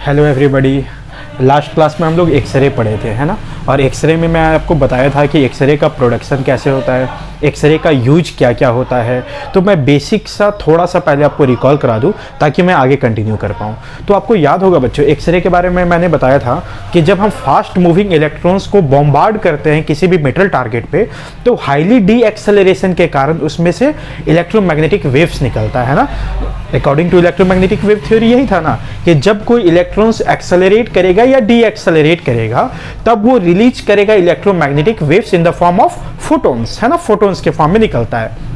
Hello everybody. Last class में हम लोग एक्सरे पढ़े थे, है ना। और एक्सरे में मैं आपको बताया था कि एक्सरे का प्रोडक्शन कैसे होता है, एक्सरे का यूज क्या क्या होता है। तो मैं बेसिक सा थोड़ा सा पहले आपको रिकॉल करा दूं ताकि मैं आगे कंटिन्यू कर पाऊँ। तो आपको याद होगा बच्चों, एक्सरे के बारे में मैंने बताया था कि जब हम फास्ट मूविंग इलेक्ट्रॉन्स को बॉम्बार्ड करते हैं किसी भी मेटल टारगेट पे, तो हाईली डी एक्सेलरेशन के कारण उसमें से इलेक्ट्रोमैग्नेटिक वेव्स निकलता है ना। According to electromagnetic wave theory यही था ना कि जब कोई इलेक्ट्रॉन्स एक्सेलरेट करेगा या डी एक्सेलरेट करेगा तब वो रिलीज करेगा electromagnetic waves in the form of photons, है ना। फोटॉन्स के फॉर्म में निकलता है।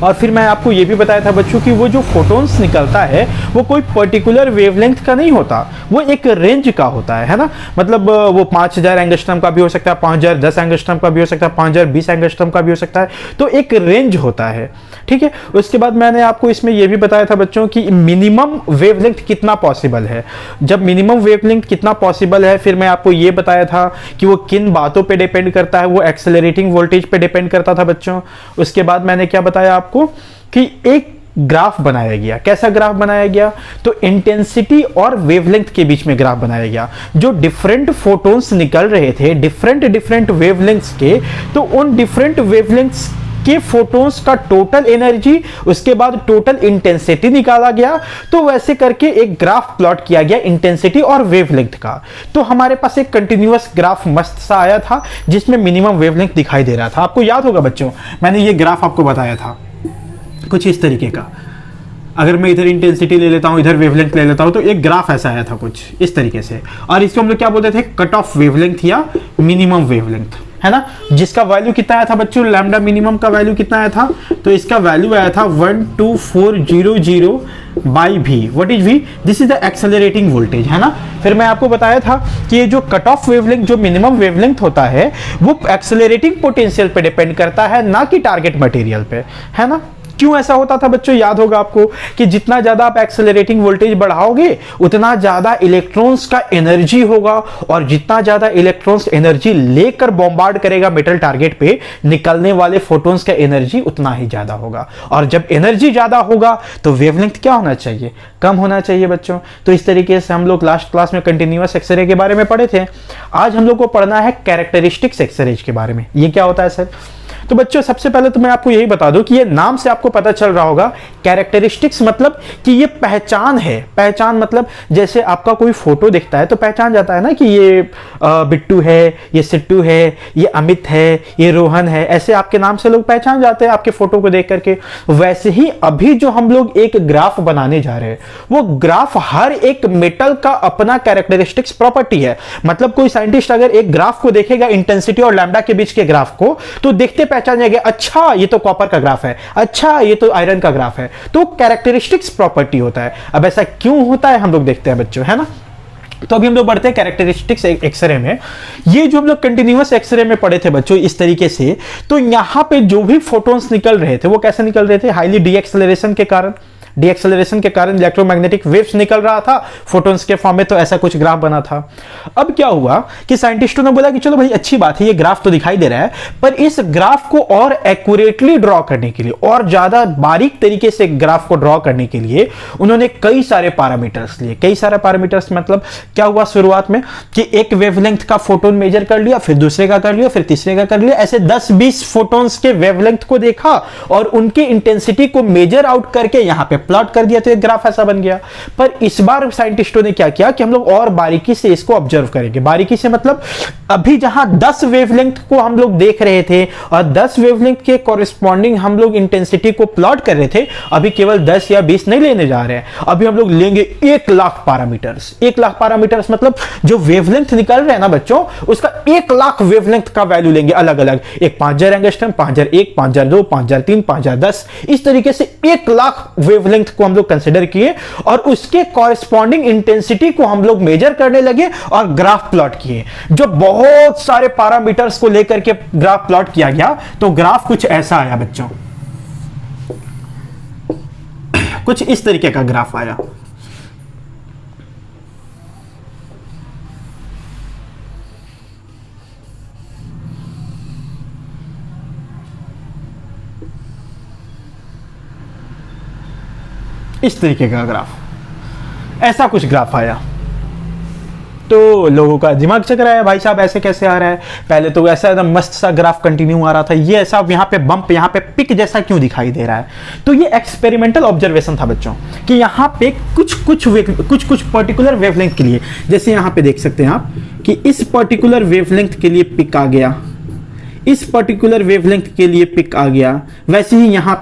और फिर मैं आपको ये भी बताया था बच्चों कि वो जो फोटॉन्स निकलता है वो कोई पर्टिकुलर वेवलेंथ का नहीं होता, वो एक रेंज का होता है ना। मतलब वो 5000 एंगस्ट्रम का भी हो सकता है, 5010 एंगस्ट्रम का भी हो सकता है, 5020 एंगस्ट्रम का भी हो सकता है। तो एक रेंज होता है, ठीक है। उसके बाद मैंने आपको इसमें यह भी बताया था बच्चों कि मिनिमम वेवलेंथ कितना पॉसिबल है। जब मिनिमम वेवलेंथ कितना पॉसिबल है, फिर मैं आपको यह बताया था कि वो किन बातों पे डिपेंड करता है, वो एक्सेलरेटिंग वोल्टेज पे डिपेंड करता था बच्चों। उसके बाद मैंने क्या बताया आपको कि एक ग्राफ बनाया गया। कैसा ग्राफ बनाया गया? तो इंटेंसिटी और वेवलेंथ के बीच में ग्राफ बनाया गया। जो डिफरेंट फोटॉन्स निकल रहे थे डिफरेंट वेवलेंथ्स के, तो उन डिफरेंट वेवलेंथ्स के फोटॉन्स का टोटल एनर्जी, उसके बाद टोटल इंटेंसिटी निकाला गया। तो वैसे करके एक ग्राफ प्लॉट किया गया इंटेंसिटी और वेवलेंथ का। तो हमारे पास एक कंटिन्यूअस ग्राफ मस्त सा आया था जिसमें मिनिमम वेवलेंथ दिखाई दे रहा था। आपको याद होगा बच्चों, मैंने ये ग्राफ आपको बताया था कुछ इस तरीके का। अगर मैं इधर इंटेंसिटी ले लेता हूं, इधर वेवलेंथ ले लेता हूं, तो एक ग्राफ ऐसा आया था कुछ इस तरीके से। और इसको हम लोग क्या बोलते थे? कट ऑफ वेवलेंथ या मिनिमम वेवलेंथ, है ना। जिसका वैल्यू कितना आया था बच्चों? लैम्डा मिनिमम का वैल्यू कितना आया था? तो इसका वैल्यू आया था 12400 by v. What is v? This is the accelerating voltage, है ना। फिर मैं आपको बताया था कि ये जो कट ऑफ वेवलेंथ, जो मिनिमम वेवलेंथ होता है, वो एक्सेलरेटिंग पोटेंशियल पे डिपेंड करता है, ना कि टारगेट मटेरियल पे, है ना। क्यों ऐसा होता था बच्चों? याद होगा आपको कि जितना ज्यादा आप एक्सेलरेटिंग वोल्टेज बढ़ाओगे उतना ज्यादा इलेक्ट्रॉन्स का एनर्जी होगा, और जितना ज्यादा इलेक्ट्रॉन्स एनर्जी लेकर बॉम्बार्ड करेगा मेटल टारगेट पे, निकलने वाले फोटॉन्स का एनर्जी उतना ही ज्यादा होगा। और जब एनर्जी ज्यादा होगा तो वेवलेंथ क्या होना चाहिए? कम होना चाहिए बच्चों। तो इस तरीके से हम लोग लास्ट क्लास में कंटिन्यूअस एक्सरे के बारे में पढ़े थे। आज हम लोग को पढ़ना है कैरेक्टरिस्टिक्स एक्सरे के बारे में। ये क्या होता है सर? तो बच्चों सबसे पहले तो मैं आपको यही बता दूं कि ये नाम से आपको पता चल रहा होगा, कैरेक्टरिस्टिक्स मतलब कि ये पहचान है। पहचान मतलब जैसे आपका कोई फोटो दिखता है तो पहचान जाता है ना कि ये बिट्टू है, ये सिट्टू है, ये अमित है, ये रोहन है। ऐसे आपके नाम से लोग पहचान जाते हैं आपके फोटो को देख करके। वैसे ही अभी जो हम लोग एक ग्राफ बनाने जा रहे हैं, वो ग्राफ हर एक मेटल का अपना कैरेक्टरिस्टिक्स प्रॉपर्टी है। मतलब कोई साइंटिस्ट अगर एक ग्राफ को देखेगा, इंटेंसिटी और लैम्डा के बीच के ग्राफ को, तो देखते पहचान जाएंगे, अच्छा ये तो कॉपर का ग्राफ है, अच्छा ये तो आयरन का ग्राफ है। तो कैरेक्टरिस्टिक्स प्रॉपर्टी होता है। अब ऐसा क्यों होता है हम लोग देखते हैं बच्चों, है ना। तो अभी हम लोग बढ़ते हैं कैरेक्टरिस्टिक्स एक्सरे में। ये जो हम लोग कंटिन्यूअस एक्सरे में पढ़े थे बच्चों इस तरीके से, तो यहां पे जो भी फोटॉन्स निकल रहे थे वो कैसे निकल रहे थे? हाईली डी एक्सेलरेशन के कारण। डी एक्सेलरेशन के कारण इलेक्ट्रोमैग्नेटिक वेव्स निकल रहा था फोटॉन्स के फॉर्म में। तो ऐसा कुछ ग्राफ बना था। अब क्या हुआ कि साइंटिस्टों ने बोला कि चलो भाई अच्छी बात है, ये ग्राफ तो दिखाई दे रहा है, पर इस ग्राफ को और एक्यूरेटली ड्रॉ करने के लिए, और ज्यादा बारीक तरीके से ग्राफ को ड्रॉ करने के लिए उन्होंने कई सारे पैरामीटर्स लिए। कई सारे पैरामीटर्स मतलब क्या हुआ शुरुआत में कि एक वेवलेंथ का फोटोन मेजर कर लिया, फिर दूसरे का कर लिया, फिर तीसरे का कर लिया। ऐसे 10-20 फोटॉन्स के वेवलेंथ को देखा और उनके इंटेंसिटी को मेजर आउट करके यहां पे प्लॉट कर दिया, तो एक ग्राफ ऐसा बन गया। पर इस बार साइंटिस्टों ने क्या किया कि हम लोग और बारीकी से इसको ऑब्जर्व करेंगे। बारीकी से मतलब अभी जहां 10 वेवलेंथ को हम लोग देख रहे थे और 10 वेवलेंथ के कॉरेस्पॉन्डिंग हम लोग इंटेंसिटी को प्लॉट कर रहे थे, अभी केवल 10 या 20 नहीं लेने जा रहे हैं। अभी हम लोग लेंगे 1 लाख पैरामीटर्स। 1 लाख पैरामीटर्स मतलब जो वेवलेंथ निकल रहे हैं ना बच्चों, उसका 1 लाख वेवलेंथ का वैल्यू लेंगे अलग अलग। एक 5000 एंगस्ट्रम, 5001, 5002, 5003, 5010, इस तरीके से 1 लाख वेवलेंथ को हम लोग कंसीडर किए और उसके कॉरेस्पॉन्डिंग इंटेंसिटी को हम लोग मेजर करने लगे और ग्राफ प्लॉट किए। जो बहुत सारे पैरामीटर्स को लेकर के ग्राफ प्लॉट किया गया, तो ग्राफ कुछ ऐसा आया बच्चों। कुछ इस तरीके का ग्राफ आया। इस तरीके का ग्राफ, ऐसा कुछ ग्राफ आया। तो लोगों का दिमाग चक रहा है, भाई साहब ऐसे कैसे आ रहा है, पहले तो ऐसा एकदम मस्त सा ग्राफ कंटिन्यू आ रहा था, ये ऐसा यहाँ पे बम्प, यहाँ पे पिक जैसा क्यों दिखाई दे रहा है। तो ये एक्सपेरिमेंटल ऑब्जर्वेशन था बच्चों कि यहाँ पे कुछ पर्टिकुलर वेवलेंथ के लिए, जैसे यहाँ पे देख सकते हैं आप कि इस पर्टिकुलर वेवलेंथ के लिए पिक आ गया, इस पर्टिकुलर वेवलेंथ के लिए पिक आ गया, वैसे ही यहाँ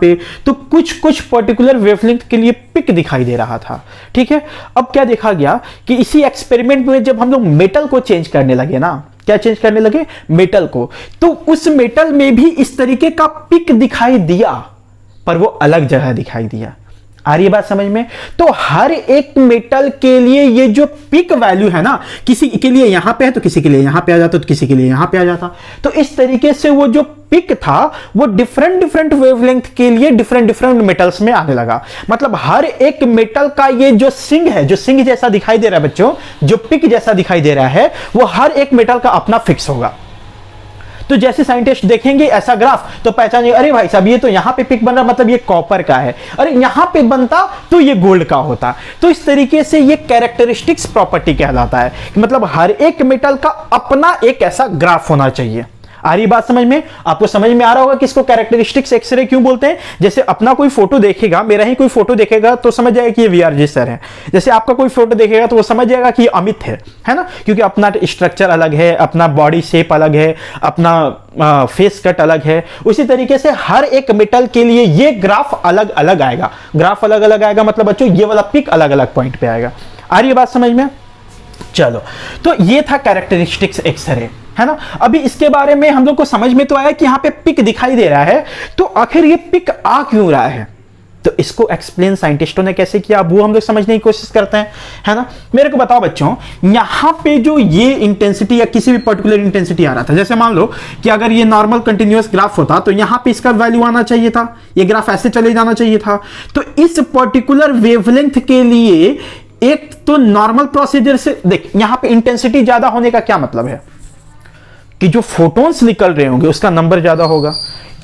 पे तो कुछ पर्टिकुलर वेवलेंथ के लिए पिक दिखाई दे रहा था। ठीक है, अब क्या देखा गया कि इसी एक्सपेरिमेंट में जब हम लोग मेटल को चेंज करने लगे ना, क्या चेंज करने लगे, मेटल को, तो उस मेटल में भी इस तरीके का पिक दिखाई दिया, पर वो अलग जगह दिखाई दिया। आ रही है बात समझ में। तो हर एक मेटल के लिए ये जो पिक वैल्यू है ना, किसी के लिए यहां पे है तो किसी के लिए यहां पे आ जाता, तो किसी के लिए यहां पे आ जाता। तो इस तरीके से वो जो पिक था वो डिफरेंट वेवलेंथ के लिए डिफरेंट मेटल्स में आने लगा। मतलब हर एक मेटल का ये जो सिंग है, जो सिंग जैसा दिखाई दे रहा है बच्चों, जो पिक जैसा दिखाई दे रहा है, वो हर एक मेटल का अपना फिक्स होगा। तो जैसे साइंटिस्ट देखेंगे ऐसा ग्राफ तो पहचानेंगे, अरे भाई साहब ये तो यहां पे पिक बन रहा, मतलब ये कॉपर का है, अरे यहां पे बनता तो ये गोल्ड का होता। तो इस तरीके से ये कैरेक्टरिस्टिक्स प्रॉपर्टी कहलाता है कि मतलब हर एक मेटल का अपना एक ऐसा ग्राफ होना चाहिए। आ रही बात समझ में, आपको समझ में आ रहा होगा कि इसको कैरेक्टरिस्टिक्स एक्सरे क्यों बोलते हैं। जैसे अपना कोई फोटो देखेगा, मेरा ही कोई फोटो देखेगा तो समझ जाएगा कि ये वीआरजी सर है, जैसे आपका कोई फोटो देखेगा तो वो समझ जाएगा कि ये अमित है ना, क्योंकि अपना स्ट्रक्चर अलग है, अपना बॉडी शेप अलग है, अपना फेस कट अलग है। उसी तरीके से हर एक मेटल के लिए ये ग्राफ अलग अलग आएगा, ग्राफ अलग अलग आएगा, मतलब बच्चों ये वाला पिक अलग अलग पॉइंट पे आएगा। आ रही है बात समझ में। चलो, तो ये था कैरेक्टरिस्टिक्स एक्सरे, है ना। अभी इसके बारे में हम लोग को समझ में तो आया कि यहां पे पिक दिखाई दे रहा है, तो आखिर ये पिक आ क्यों रहा है, तो इसको एक्सप्लेन साइंटिस्टों ने कैसे किया वो हम लोग समझने की कोशिश करते हैं, है ना। मेरे को बताओ बच्चों, यहां पे जो ये इंटेंसिटी या किसी भी पर्टिकुलर इंटेंसिटी आ रहा था, जैसे मान लो कि अगर ये नॉर्मल कंटिन्यूअस ग्राफ होता तो यहां पे इसका वैल्यू आना चाहिए था, ये ग्राफ ऐसे चले जाना चाहिए था। तो इस पर्टिकुलर वेवलेंथ के लिए एक तो नॉर्मल प्रोसीजर से देख, यहां पे इंटेंसिटी ज्यादा होने का क्या मतलब है कि जो फोटॉन्स निकल रहे होंगे उसका नंबर ज्यादा होगा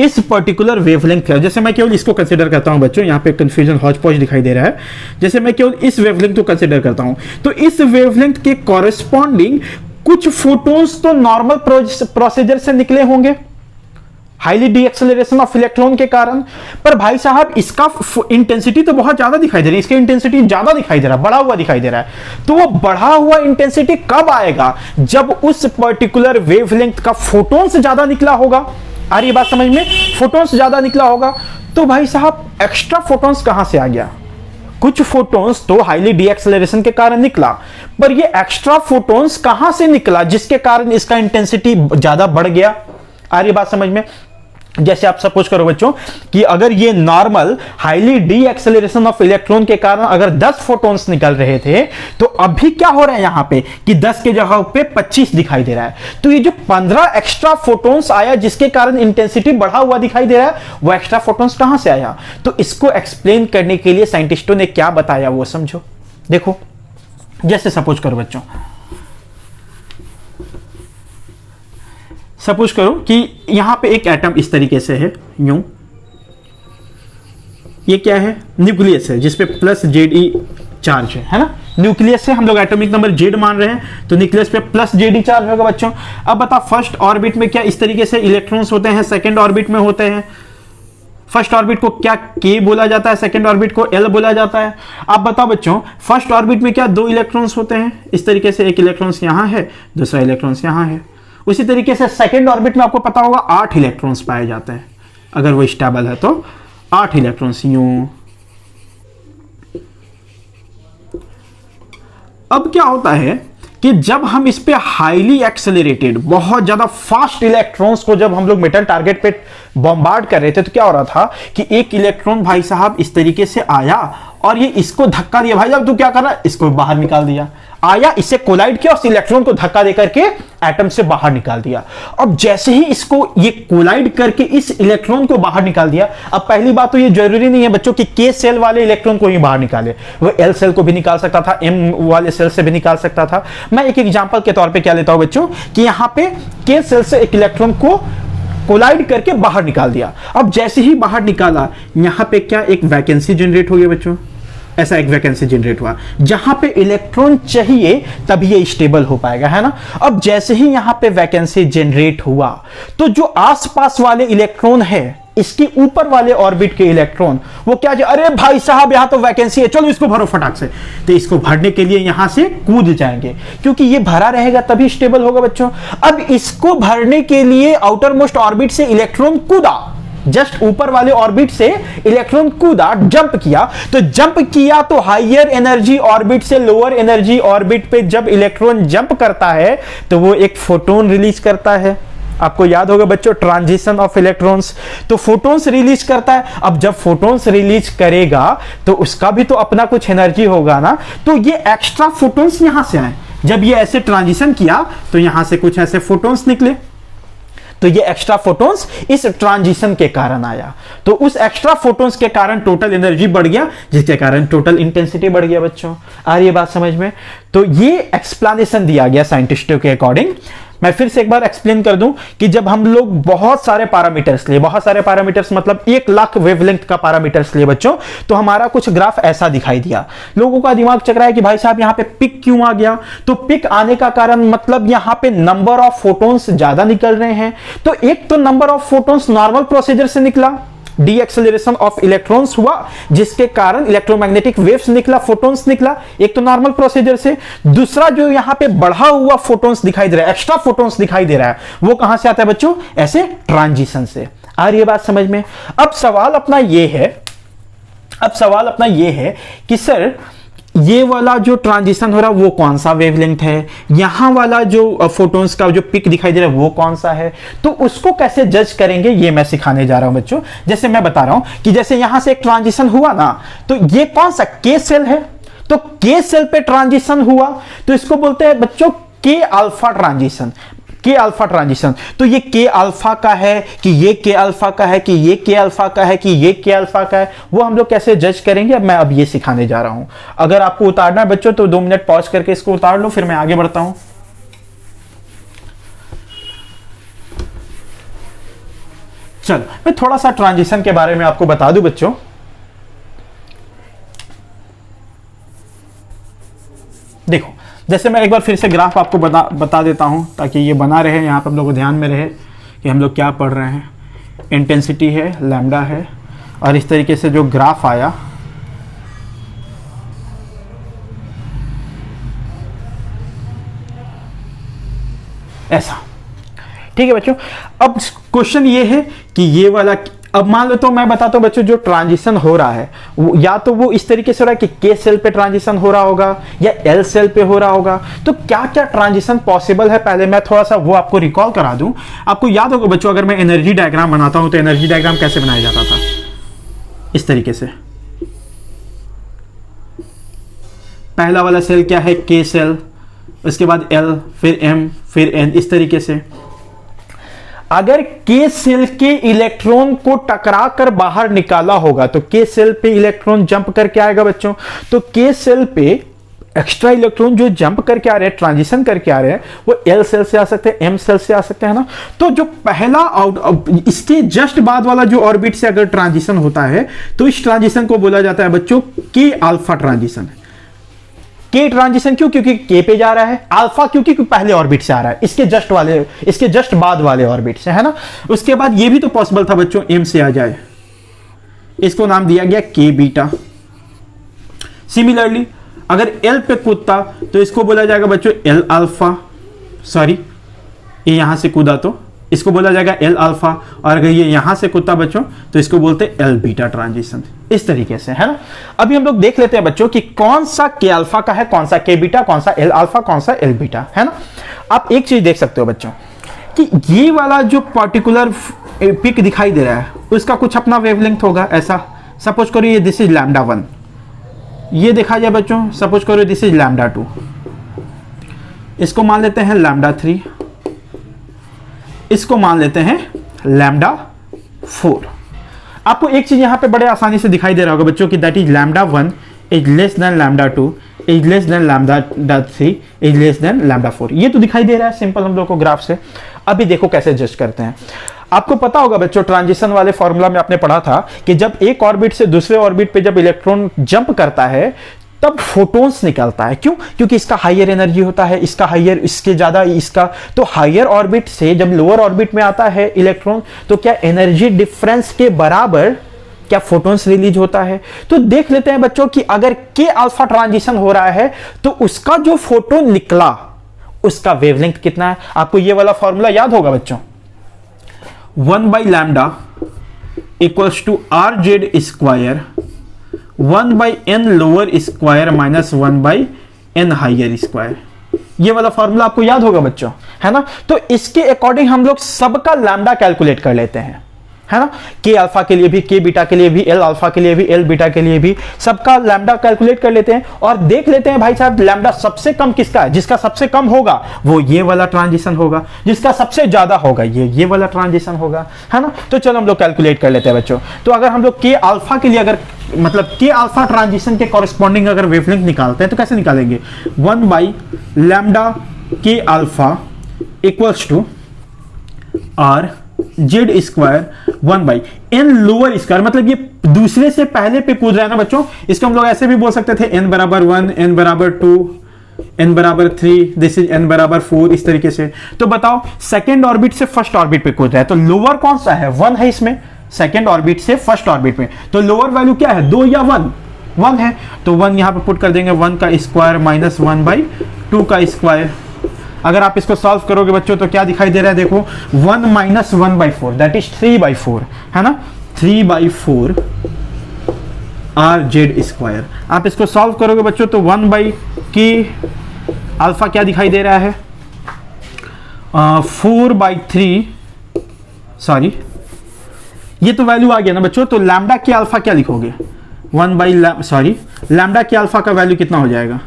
इस पर्टिकुलर वेवलेंथ है। जैसे मैं केवल इसको कंसीडर करता हूं बच्चों, यहां पे कंफ्यूजन हॉच पॉच दिखाई दे रहा है, जैसे मैं केवल इस वेवलेंथ को कंसीडर करता हूं, तो इस वेवलेंथ के कॉरेस्पॉन्डिंग कुछ फोटॉन्स तो नॉर्मल प्रोसीजर से निकले होंगे हाईली डीएक्सेलरेशन ऑफ इलेक्ट्रॉन के कारण, पर भाई साहब इसका इंटेंसिटी तो बहुत ज्यादा दिखाई दे रही है, इसकी इंटेंसिटी ज्यादा दिखाई दे रहा है, बढ़ा हुआ दिखाई दे रहा है। तो वो बढ़ा हुआ इंटेंसिटी कब आएगा, जब उस पर्टिकुलर वेवलेंथ का फोटॉन्स ज्यादा निकला होगा। आ रही बात समझ में, फोटॉन्स ज्यादा निकला होगा। तो भाई साहब एक्स्ट्रा फोटॉन्स कहां से आ गया, कुछ फोटॉन्स तो हाईली डीएक्सेलरेशन के कारण निकला, पर ये एक्स्ट्रा फोटॉन्स कहां से निकला जिसके कारण इसका इंटेंसिटी ज्यादा बढ़ गया। आ रही बात समझ में। जैसे आप सपोज करो बच्चों कि अगर ये normal highly D acceleration of electron के कारण अगर 10 फोटॉन्स निकल रहे थे, तो अभी क्या हो रहा है यहां पे कि 10 के जगह पे 25 दिखाई दे रहा है। तो ये जो 15 एक्स्ट्रा फोटॉन्स आया जिसके कारण इंटेंसिटी बढ़ा हुआ दिखाई दे रहा है, वो एक्स्ट्रा फोटॉन्स कहां से आया। तो इसको एक्सप्लेन करने के लिए साइंटिस्टों ने क्या बताया वो समझो। देखो, जैसे सपोज करो बच्चों, सपोज करो कि यहां पे एक एटम इस तरीके से है, यूं, ये क्या है, न्यूक्लियस है जिसपे प्लस जेड ई चार्ज है ना। न्यूक्लियस से हम लोग एटॉमिक नंबर जेड मान रहे हैं, तो न्यूक्लियस पे प्लस जेड ई चार्ज होगा बच्चों। अब बता, फर्स्ट ऑर्बिट में क्या इस तरीके से इलेक्ट्रॉन्स होते हैं, सेकंड ऑर्बिट में होते हैं। फर्स्ट ऑर्बिट को क्या के बोला जाता है, सेकंड ऑर्बिट को एल बोला जाता है। आप बताओ बच्चों, फर्स्ट ऑर्बिट में क्या 2 इलेक्ट्रॉन्स होते हैं इस तरीके से, एक इलेक्ट्रॉन्स यहां है, दूसरा इलेक्ट्रॉन्स यहां है। उसी तरीके से सेकेंड ऑर्बिट में आपको पता होगा 8 इलेक्ट्रॉन्स पाए जाते हैं, अगर वो स्टेबल है तो 8 इलेक्ट्रॉन्स यूं। अब क्या होता है कि जब हम इस पे हाईली एक्सेलरेटेड बहुत ज्यादा फास्ट इलेक्ट्रॉन्स को जब हम लोग मेटल टारगेट पे बॉम्बार्ड कर रहे थे, तो क्या हो रहा था कि एक इलेक्ट्रॉन भाई साहब इस तरीके से आया और ये इसको धक्का दिया, भाई साहब तू क्या कर रहा है, इसको बाहर निकाल दिया, आया इससे कोलाइड किया, उस इलेक्ट्रॉन को धक्का देकर के एटम से बाहर निकाल दिया। अब जैसे ही इसको ये कोलाइड करके इस इलेक्ट्रॉन को बाहर निकाल दिया, अब पहली बात तो ये जरूरी नहीं है बच्चों कि के सेल वाले इलेक्ट्रॉन को ही बाहर निकाले, वो एल सेल को भी निकाल सकता था, एम वाले सेल से भी निकाल सकता था। मैं एक एग्जांपल के तौर पे क्या लेता हूं बच्चों कि यहां पे के सेल से एक इलेक्ट्रॉन को कोलाइड करके बाहर निकाल दिया। अब जैसे ही बाहर निकाला, यहां पे क्या एक वैकेंसी जनरेट हो गई बच्चों, ऐसा एक वैकेंसी जनरेट हुआ, जहां पे इलेक्ट्रॉन चाहिए तभी ये स्टेबल हो पाएगा, है ना। अब जैसे ही यहां पे वैकेंसी जनरेट हुआ तो जो आसपास वाले इलेक्ट्रॉन है, इसके ऊपर वाले ऑर्बिट के इलेक्ट्रॉन, वो क्या, अरे भाई साहब यहां तो वैकेंसी है, चलो इसको भरो फटाक से। तो इसको भरने के लिए यहां से कूद जाएंगे, क्योंकि ये भरा रहेगा तभी स्टेबल होगा बच्चों। अब इसको भरने के लिए आउटर मोस्ट ऑर्बिट से इलेक्ट्रॉन कूदा, जस्ट ऊपर वाले ऑर्बिट से इलेक्ट्रॉन कूदा, जंप किया। तो जंप किया तो हायर एनर्जी ऑर्बिट से लोअर एनर्जी ऑर्बिट पे जब इलेक्ट्रॉन जंप करता है तो वो एक फोटोन रिलीज करता है। आपको याद होगा बच्चों, ट्रांजिशन ऑफ इलेक्ट्रॉन्स, तो फोटोन्स रिलीज करता है। अब जब फोटोन्स रिलीज करेगा तो उसका भी तो अपना कुछ एनर्जी होगा ना, तो ये एक्स्ट्रा फोटोन्स यहां से आए। जब ये ऐसे ट्रांजिशन किया तो यहां से कुछ ऐसे फोटोन्स निकले, तो ये एक्स्ट्रा फोटोन्स इस ट्रांजिशन के कारण आया। तो उस एक्स्ट्रा फोटोन्स के कारण टोटल एनर्जी बढ़ गया, जिसके कारण टोटल इंटेंसिटी बढ़ गया। बच्चों आ रही है बात समझ में? तो ये एक्सप्लेनेशन दिया गया साइंटिस्टों के अकॉर्डिंग। मैं फिर से एक बार एक्सप्लेन कर दूं कि जब हम लोग बहुत सारे पैरामीटर्स लिए, बहुत सारे पैरामीटर्स मतलब 1 लाख वेवलेंथ का पैरामीटर्स लिए बच्चों, तो हमारा कुछ ग्राफ ऐसा दिखाई दिया। लोगों का दिमाग चकराया कि भाई साहब यहां पे पिक क्यों आ गया? तो पिक आने का कारण मतलब यहां पे नंबर ऑफ फोटोन्स ज्यादा निकल रहे हैं। तो एक तो number of photons normal procedure से निकला, डी एक्सेलरेशन ऑफ इलेक्ट्रॉन्स हुआ, जिसके कारण इलेक्ट्रोमैग्नेटिक वेव्स निकला, फोटोन्स निकला, एक तो नॉर्मल प्रोसीजर से। दूसरा जो यहां पे बढ़ा हुआ फोटोन्स दिखाई दे रहा है, एक्स्ट्रा फोटोन्स दिखाई दे रहा है, वो कहां से आता है बच्चों? ऐसे ट्रांजिशन से। आ रही है बात समझ में? अब सवाल अपना ये है कि सर ये वाला जो ट्रांजिशन हो रहा है वो कौन सा वेवलेंथ है, यहां वाला जो फोटोन्स का जो पिक दिखाई दे रहा है वो कौन सा है, तो उसको कैसे जज करेंगे ये मैं सिखाने जा रहा हूं बच्चों। जैसे मैं बता रहा हूं कि जैसे यहां से एक ट्रांजिशन हुआ ना, तो ये कौन सा के सेल है, तो के सेल पे ट्रांजिशन हुआ तो इसको बोलते हैं बच्चों के अल्फा ट्रांजिशन। के अल्फा ट्रांजिशन, तो ये के अल्फा का है कि ये के अल्फा का है कि ये के अल्फा का है कि ये के अल्फा का है, वो हम लोग कैसे जज करेंगे अब मैं ये सिखाने जा रहा हूं। अगर आपको उतारना है बच्चों तो 2 मिनट पॉज करके इसको उतार लो, फिर मैं आगे बढ़ता हूं। चलो मैं थोड़ा सा ट्रांजिशन के बारे में आपको बता दूं बच्चों। देखो जैसे मैं एक बार फिर से ग्राफ आपको बता देता हूं ताकि ये बना रहे, यहां पर हम लोग को ध्यान में रहे कि हम लोग क्या पढ़ रहे हैं। इंटेंसिटी है, लैम्डा है, और इस तरीके से जो ग्राफ आया ऐसा, ठीक है बच्चों। अब क्वेश्चन ये है कि ये वाला, अब मान लो तो मैं बताता हूं बच्चों जो ट्रांजिशन हो रहा है या तो वो इस तरीके से हो रहा है कि के सेल पे ट्रांजिशन हो रहा होगा या एल सेल पे हो रहा होगा। तो क्या क्या ट्रांजिशन पॉसिबल है पहले मैं थोड़ा सा वो आपको रिकॉल करा दूं। आपको याद होगा बच्चों, अगर मैं एनर्जी डायग्राम बनाता हूं तो एनर्जी डायग्राम कैसे बनाया जाता था? इस तरीके से। पहला वाला सेल क्या है? के सेल, उसके बाद एल, फिर एम, फिर एन, इस तरीके से। अगर के सेल के इलेक्ट्रॉन को टकरा कर बाहर निकाला होगा तो के सेल पे इलेक्ट्रॉन जंप करके आएगा बच्चों। तो के सेल पे एक्स्ट्रा इलेक्ट्रॉन जो जंप करके आ रहे हैं, ट्रांजिशन करके आ रहे हैं, वो एल सेल से आ सकते हैं, एम सेल से आ सकते हैं ना। तो जो पहला इसके जस्ट बाद वाला जो ऑर्बिट से अगर ट्रांजिशन होता है तो इस ट्रांजिशन को बोला जाता है बच्चों के अल्फा ट्रांजिशन। के ट्रांजिशन क्यों? क्योंकि के पे जा रहा है। अल्फा क्योंकि पहले ऑर्बिट से आ रहा है, इसके जस्ट बाद वाले ऑर्बिट से, है ना। उसके बाद ये भी तो पॉसिबल था बच्चों एम से आ जाए, इसको नाम दिया गया के बीटा। सिमिलरली अगर एल पे कूदता तो इसको बोला जाएगा बच्चों एल अल्फा, सॉरी ये यहां से कूदा तो इसको बोला जाएगा एल अल्फा, और अगर ये यहां से कूदता बच्चों तो इसको बोलते हैं एल बीटा ट्रांजिशन। इस तरीके से, है ना। अभी हम लोग देख लेते हैं बच्चों कि कौन सा के अल्फा का है, कौन सा के बीटा, कौन सा एल अल्फा, कौन सा एल बीटा, है ना। आप एक चीज देख सकते हो बच्चों कि ये वाला जो पर्टिकुलर पिक दिखाई दे रहा है उसका कुछ अपना वेवलेंथ होगा। ऐसा सपोज करो ये दिस इज लैम्डा 1, ये देखा जाए बच्चों, सपोज करो दिस इज लैम्डा 2, इसको मान लेते हैं लैम्डा 3, इसको मान लेते हैं लैम्डा 4। आपको एक चीज यहां पे बड़े आसानी से दिखाई दे रहा होगा बच्चों कि that is lambda 1 is less than lambda 2 is less than lambda 3 is less than lambda 4। ये तो दिखाई दे रहा है सिंपल हम लोग को ग्राफ से। अभी देखो कैसे जज करते हैं। आपको पता होगा बच्चों, ट्रांजिशन वाले फॉर्मूला में आपने पढ़ा था कि जब एक ऑर्बिट से दूसरे ऑर्बिट पे जब इलेक्ट्रॉन जंप करता है तब फोटॉन्स निकलता है। क्यों? क्योंकि इसका हायर एनर्जी होता है, इसका हायर, इसके ज्यादा इसका। तो हायर ऑर्बिट से जब लोअर ऑर्बिट में आता है इलेक्ट्रॉन, तो क्या एनर्जी डिफरेंस के बराबर क्या फोटॉन्स रिलीज होता है। तो देख लेते हैं बच्चों कि अगर के अल्फा ट्रांजिशन हो रहा है तो उसका जो फोटोन निकला उसका वेवलेंथ कितना है। आपको ये वाला फॉर्मूला याद होगा बच्चों, 1/λ equals to are Z square 1/n lower square minus 1/n higher square. ये वाला फॉर्मूला आपको याद होगा बच्चों, है ना। तो इसके अकॉर्डिंग हम लोग सबका लैम्डा कैलकुलेट कर लेते हैं, है ना। के अल्फा के लिए भी, के बीटा के लिए भी, एल अल्फा के लिए भी, एल बीटा के लिए भी, सबका लैम्डा कैलकुलेट कर लेते हैं और देख लेते हैं भाई साहब लैम्डा सबसे कम किसका है। जिसका सबसे कम होगा वो ये वाला ट्रांजिशन होगा, जिसका सबसे ज्यादा होगा ये वाला ट्रांजिशन होगा, है ना। तो चलो हम लोग कैलकुलेट कर लेते हैं बच्चों। तो अगर हम लोग के अल्फा के लिए अगर मतलब के अल्फा ट्रांजिशन के कॉरेस्पॉन्डिंग अगर वेवलेंथ निकालते हैं तो कैसे निकालेंगे, 1/λ के alpha equals to are Z square 1/n lower square. मतलब ये दूसरे से पहले पे कूद रहा है ना बच्चों, इसको हम लोग ऐसे भी बोल सकते थे n बराबर 1, n बराबर 2, n बराबर 3, दिस इज n बराबर 4, इस तरीके से। तो बताओ सेकेंड ऑर्बिट से फर्स्ट ऑर्बिट पे कूद रहा है तो लोअर कौन सा है, 1 है इसमें, सेकेंड ऑर्बिट से फर्स्ट ऑर्बिट में। तो लोअर वैल्यू क्या है, 2 या 1, 1 है तो 1 यहां पे पुट कर देंगे, 1 का स्क्वायर माइनस 1/2 का स्क्वायर। अगर आप इसको सॉल्व करोगे बच्चों तो क्या दिखाई दे रहा है, देखो 1 माइनस 1/4 दैट इज 3/4, है ना, 3/4 आर जेड स्क्वायर। आप इसको सॉल्व करोगे बच्चों तो 1/की अल्फा क्या दिखाई दे रहा है, 4/3, सॉरी ये तो वैल्यू आ गया ना बच्चों। तो लैम्डा के अल्फा क्या लिखोगे, 1 सॉरी लैम्डा के अल्फा का वैल्यू कितना हो जाएगा,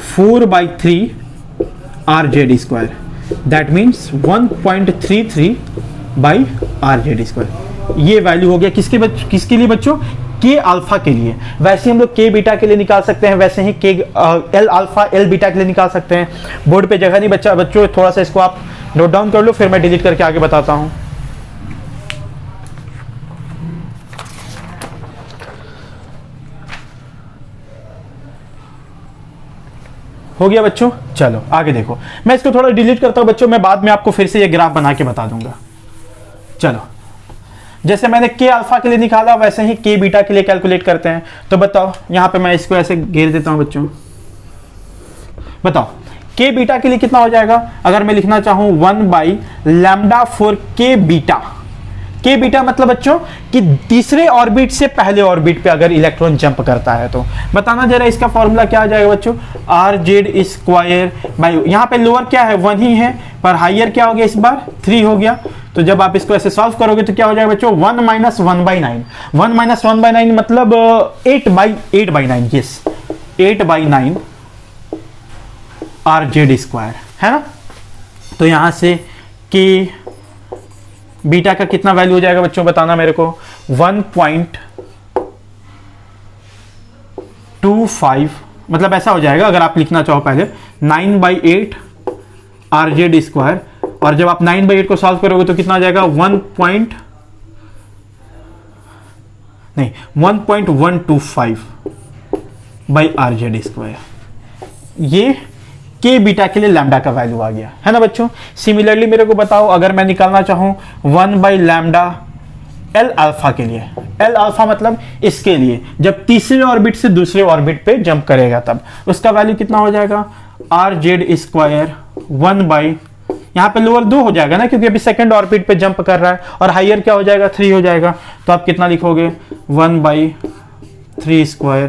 4/3 are Z square, that means 1.33 by are Z square. ये वैल्यू हो गया किसके लिए बच्चों, के अल्फा के लिए। वैसे हम लोग के बीटा के लिए निकाल सकते हैं, वैसे ही के एल अल्फा एल बीटा के लिए निकाल सकते हैं। बोर्ड पे जगह नहीं बच्चों, थोड़ा सा इसको आप नोट डाउन कर लो, फिर मैं डिलीट करके आगे बताता हूं। हो गया बच्चों, चलो आगे देखो। मैं इसको थोड़ा डिलीट करता हूं बच्चों, मैं बाद में आपको फिर से ये ग्राफ बना के बता दूंगा। चलो जैसे मैंने के अल्फा के लिए निकाला वैसे ही के बीटा के लिए कैलकुलेट करते हैं। तो बताओ यहां पे मैं इसको ऐसे घेर देता हूं बच्चों, बताओ के बीटा के लिए कितना हो जाएगा। अगर मैं लिखना चाहूं 1/λ फॉर के बीटा, के बीटा मतलब बच्चों कि तीसरे ऑर्बिट से पहले ऑर्बिट पे अगर इलेक्ट्रॉन जंप करता है तो बताना जरा इसका फॉर्मूला क्या आ जाएगा बच्चों, आर जेड स्क्वायर बाई, यहाँ पे लोअर क्या है 1 ही है पर हाइयर क्या हो गया इस बार 3 हो गया। तो जब आप इसको ऐसे सॉल्व करोगे तो क्या हो जाएगा बच्चों, 1 माइनस 1/9, 1 माइनस 1/9 मतलब 8/9, यस 8/9 आर जेड स्क्वायर, है ना। तो यहां से के बीटा का कितना वैल्यू हो जाएगा बच्चों, बताना मेरे को, 1.25 मतलब ऐसा हो जाएगा। अगर आप लिखना चाहो पहले 9/8 आर जेड स्क्वायर, और जब आप 9/8 को सॉल्व करोगे तो कितना आ जाएगा 1.125 बाई आर जेड स्क्वायर। ये के बीटा के लिए लैम्डा का वैल्यू आ गया, है ना बच्चों। सिमिलरली मेरे को बताओ अगर मैं निकालना चाहूं 1/λ एल अल्फा के लिए, एल अल्फा मतलब इसके लिए जब तीसरे ऑर्बिट से दूसरे ऑर्बिट पे जंप करेगा तब उसका वैल्यू कितना हो जाएगा, आर जेड स्क्वायर 1 यहाँ पे लोअर 2 हो जाएगा ना क्योंकि अभी सेकंड ऑर्बिट पे जंप कर रहा है, और हाइयर क्या हो जाएगा 3 हो जाएगा। तो आप कितना लिखोगे 1/3 स्क्वायर,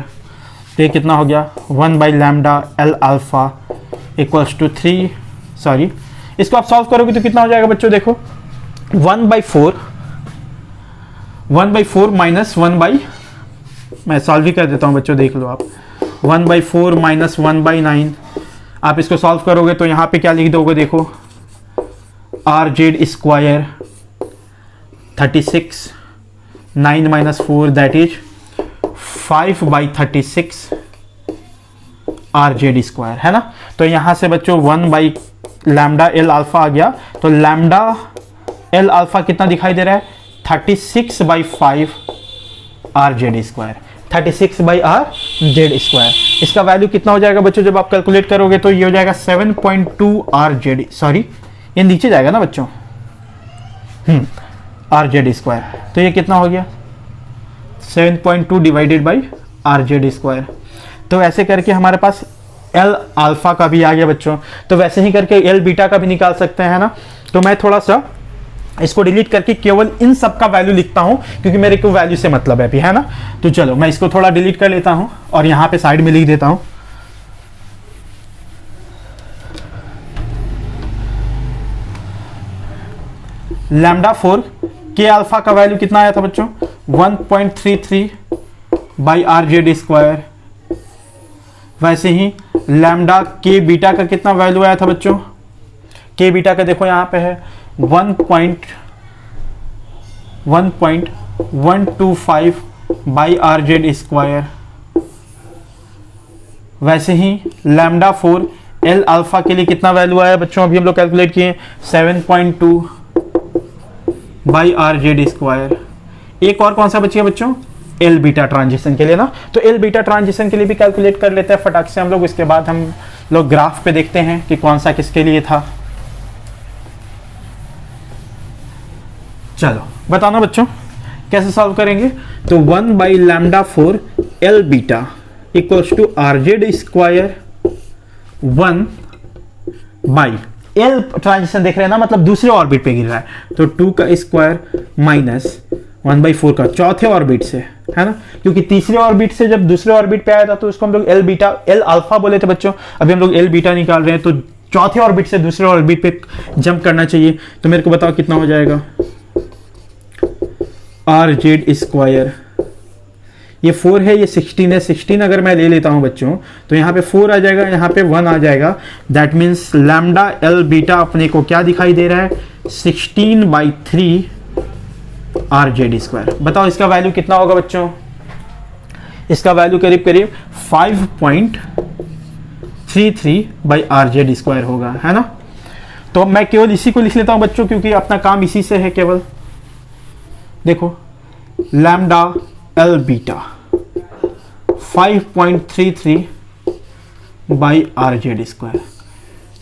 तो ये कितना हो गया 1/λ L alpha equals to 3, sorry इसको आप सॉल्व करोगे तो कितना हो जाएगा बच्चों, देखो 1/4 माइनस 1/, मैं सॉल्व ही कर देता हूं बच्चों, देख लो आप 1/4 माइनस 1/9। आप इसको सॉल्व करोगे तो यहां पे क्या लिख दोगे, देखो are Z square 36, 9 minus 4 that is 5/36 are Z square, है ना। तो यहां से बच्चों 1 लैम्डा एल अल्फा आ गया, तो लैम्डा एल अल्फा कितना दिखाई दे रहा है, 36/5 आर जेड स्क्वायर, 36/r/z²। इसका वैल्यू कितना हो जाएगा बच्चों, जब आप कैलकुलेट करोगे तो ये हो जाएगा 7.2 आर जेड, सॉरी ये नीचे जाएगा ना बच्चों, आर जेड स्क्वायर, तो ये कितना हो गया 7.2 divided by are Z square. तो ऐसे करके हमारे पास एल अल्फा का भी आ गया बच्चों, तो वैसे ही करके एल बीटा का भी निकाल सकते हैं ना। तो मैं थोड़ा सा इसको डिलीट करके केवल इन सब का वैल्यू लिखता हूं, क्योंकि मेरे को वैल्यू से मतलब है भी, है ना। तो चलो मैं इसको थोड़ा डिलीट कर लेता हूं और यहां पे साइड में लिख देता हूं, लैम्डा 4 के अल्फा का वैल्यू कितना आया था बच्चों, 1.33 बाई आर जेड स्क्वायर। वैसे ही लैम्डा के बीटा का कितना वैल्यू आया था बच्चों, के बीटा का देखो यहां पे है 1.125 बाई आर जेड स्क्वायर। वैसे ही लैम्डा 4 एल अल्फा के लिए कितना वैल्यू आया बच्चों, अभी हम लोग कैलकुलेट किए 7.2 बाई आर जेड स्क्वायर। एक और कौन सा बचिए बच्चों, एल बीटा ट्रांजिशन के लिए ना, तो एल बीटा ट्रांजिशन के लिए भी कैलकुलेट कर लेते हैं फटाक से हम लोग। इसके बाद हम लोग ग्राफ पे देखते हैं कि कौन सा किसके लिए था। चलो बताना बच्चों कैसे सॉल्व करेंगे। तो 1 by lambda 4 l beta equals to are Z square 1 by l transition देख रहे हैं ना, मतलब दूसरे ऑर्बिट पे गिर रहा है, तो 2 का स्क्वायर माइनस 1/4 का चौथे ऑर्बिट से, है ना, क्योंकि तीसरे ऑर्बिट से जब दूसरे ऑर्बिट पे आया था तो उसको हम लोग एल बीटा एल अल्फा बोले थे बच्चों। अभी हम लोग एल बीटा निकाल रहे हैं, तो चौथे ऑर्बिट से दूसरे ऑर्बिट पे जंप करना चाहिए। तो मेरे को बताओ कितना हो जाएगा, आर जेड स्क्वायर, ये 4 है, ये 16 है, 16 अगर मैं ले लेता हूं बच्चों तो यहाँ पे 4 आ जाएगा, यहाँ पे 1 आ जाएगा। That means lambda L beta अपने को क्या दिखाई दे रहा है, 16/3 आर जेड स्क्वायर। बताओ इसका वैल्यू कितना होगा बच्चों, इसका वैल्यू करीब करीब 5.33 बाई आर जेड स्क्वायर होगा, है ना। तो मैं केवल इसी को लिख लेता हूं बच्चों, क्योंकि अपना काम इसी से है केवल। देखो lambda L beta 5.33 by are Z square.